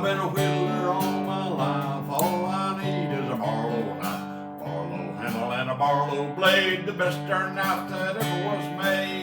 been a whittler all my life. All I need is a Barlow knife, Barlow handle and a Barlow blade, the best darn knife that ever was made.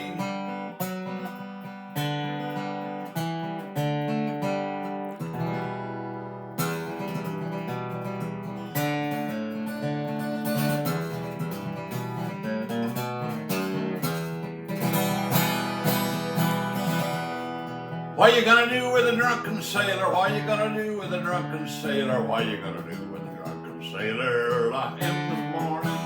What you gonna do with a drunken sailor? What you gonna do with a drunken sailor? What you gonna do with a drunken sailor like in the morning?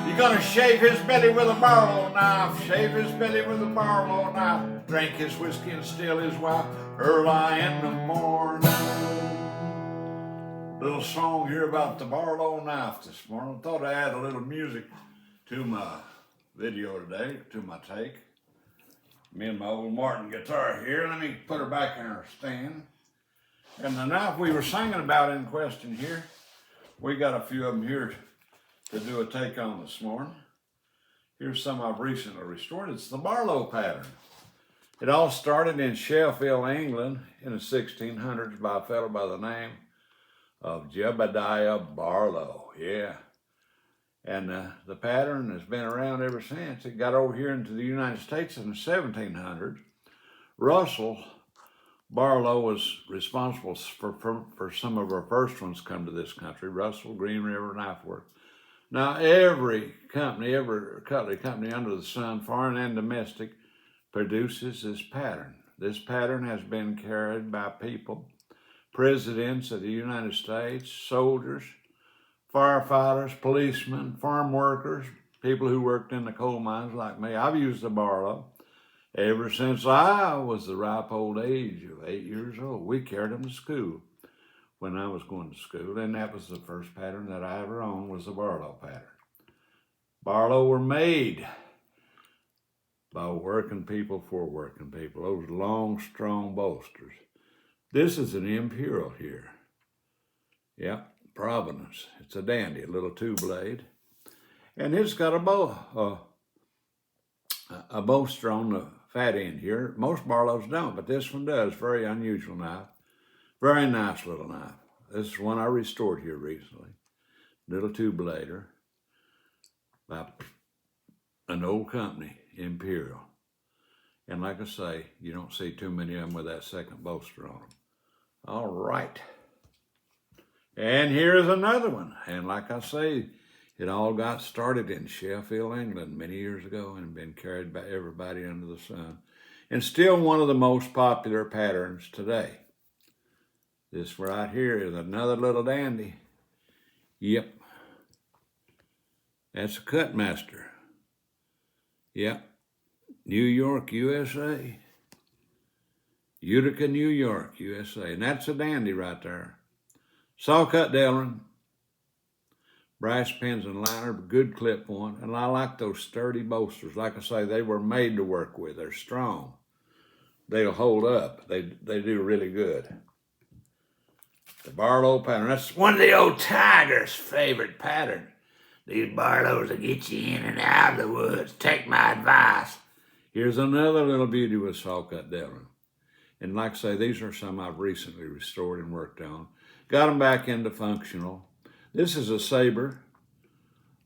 You gonna shave his belly with a Barlow knife, shave his belly with a Barlow knife, drink his whiskey and steal his wife early in the morning. Little song here about the Barlow knife this morning. I thought I'd add a little music to my video today, to my take. Me and my old Martin guitar here. Let me put her back in her stand. And the knife we were singing about in question here, we got a few of them here to do a take on this morning. Here's some I've recently restored. It's the Barlow pattern. It all started in Sheffield, England in the 1600s by a fellow by the name of Jebediah Barlow. Yeah. And the pattern has been around ever since. It got over here into the United States in the 1700s. Russell Barlow was responsible for some of our first ones come to this country. Russell, Green River Knife Works. Now every cutlery company under the sun, foreign and domestic, produces this pattern. This pattern has been carried by people, presidents of the United States, soldiers, firefighters, policemen, farm workers, people who worked in the coal mines like me. I've used the Barlow ever since I was the ripe old age of 8 years old. We carried them to school when I was going to school, and that was the first pattern that I ever owned was the Barlow pattern. Barlow were made by working people for working people, those long, strong bolsters. This is an Imperial here. Yep. Providence. It's a dandy, a little two blade, and it's got a bolster on the fat end here. Most Barlows don't, but this one does. Very unusual knife. Very nice little knife. This is one I restored here recently. Little two blader by an old company, Imperial. And like I say, you don't see too many of them with that second bolster on them. All right. And here's another one. And like I say, it all got started in Sheffield, England many years ago and been carried by everybody under the sun. And still one of the most popular patterns today. This right here is another little dandy. Yep. That's a Cutmaster. Yep. New York, USA. Utica, New York, USA. And that's a dandy right there. Saw cut Delrin, brass pins and liner, good clip point, and I like those sturdy bolsters. Like I say, they were made to work with. They're strong. They'll hold up. They do really good. The Barlow pattern, that's one of the old tigers' favorite patterns. These Barlows will get you in and out of the woods. Take my advice. Here's another little beauty with saw cut Delrin. And like I say, these are some I've recently restored and worked on. Got them back into functional. This is a saber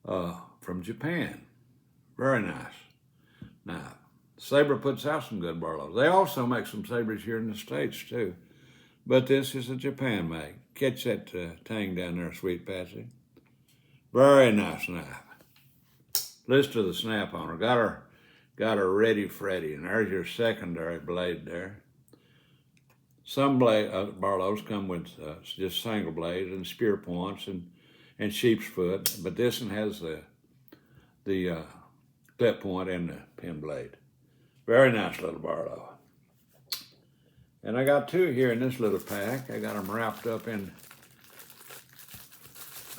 from Japan. Very nice. Now, Saber puts out some good Barlows. They also make some sabers here in the States too. But this is a Japan make. Catch that tang down there, Sweet Patsy. Very nice knife. Listen to the snap on her. Got her ready, Freddy. And there's your secondary blade there. Some Barlows come with just single blades and spear points and sheep's foot, but this one has the clip point and the pin blade. Very nice little Barlow. And I got two here in this little pack. I got them wrapped up in,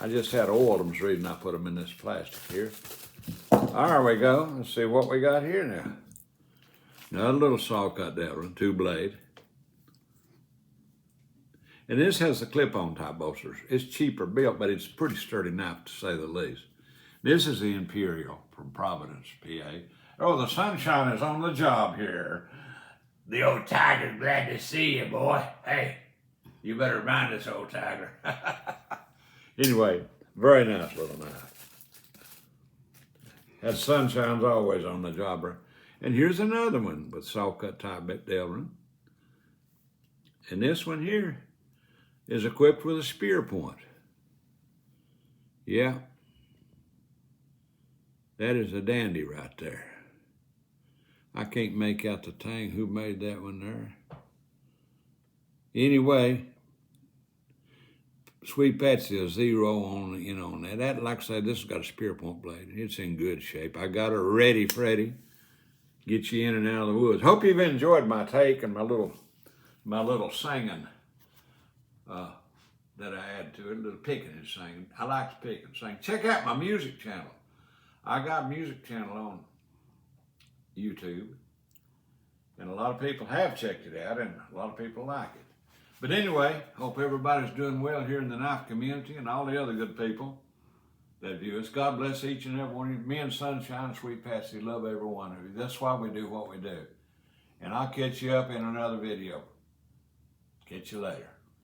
I just had oiled them, the reason I put them in this plastic here. There we go. Let's see what we got here now. Another little saw cut Delrin, two blade. And this has the clip-on type bolsters. It's cheaper built, but it's a pretty sturdy knife to say the least. This is the Imperial from Providence, PA. Oh, the sunshine is on the job here. The old tiger's glad to see you, boy. Hey, you better mind this old tiger. Anyway, very nice little knife. That sunshine's always on the jobber. And here's another one with saw cut type bit delving. And this one here is equipped with a spear point. Yeah, that is a dandy right there. I can't make out the tang who made that one there. Anyway, Sweet Patsy a 0 on that. That, like I said, this has got a spear point blade. It's in good shape. I got her ready, Freddie. Get you in and out of the woods. Hope you've enjoyed my take and my little singing that I add to it, a little picking and singing. I like to pick and sing. Check out my music channel. I got a music channel on YouTube, and a lot of people have checked it out, and a lot of people like it. But anyway, hope everybody's doing well here in the knife community and all the other good people that view us. God bless each and every one of you. Me and Sunshine and Sweet Patsy love every one of you. That's why we do what we do. And I'll catch you up in another video. Catch you later.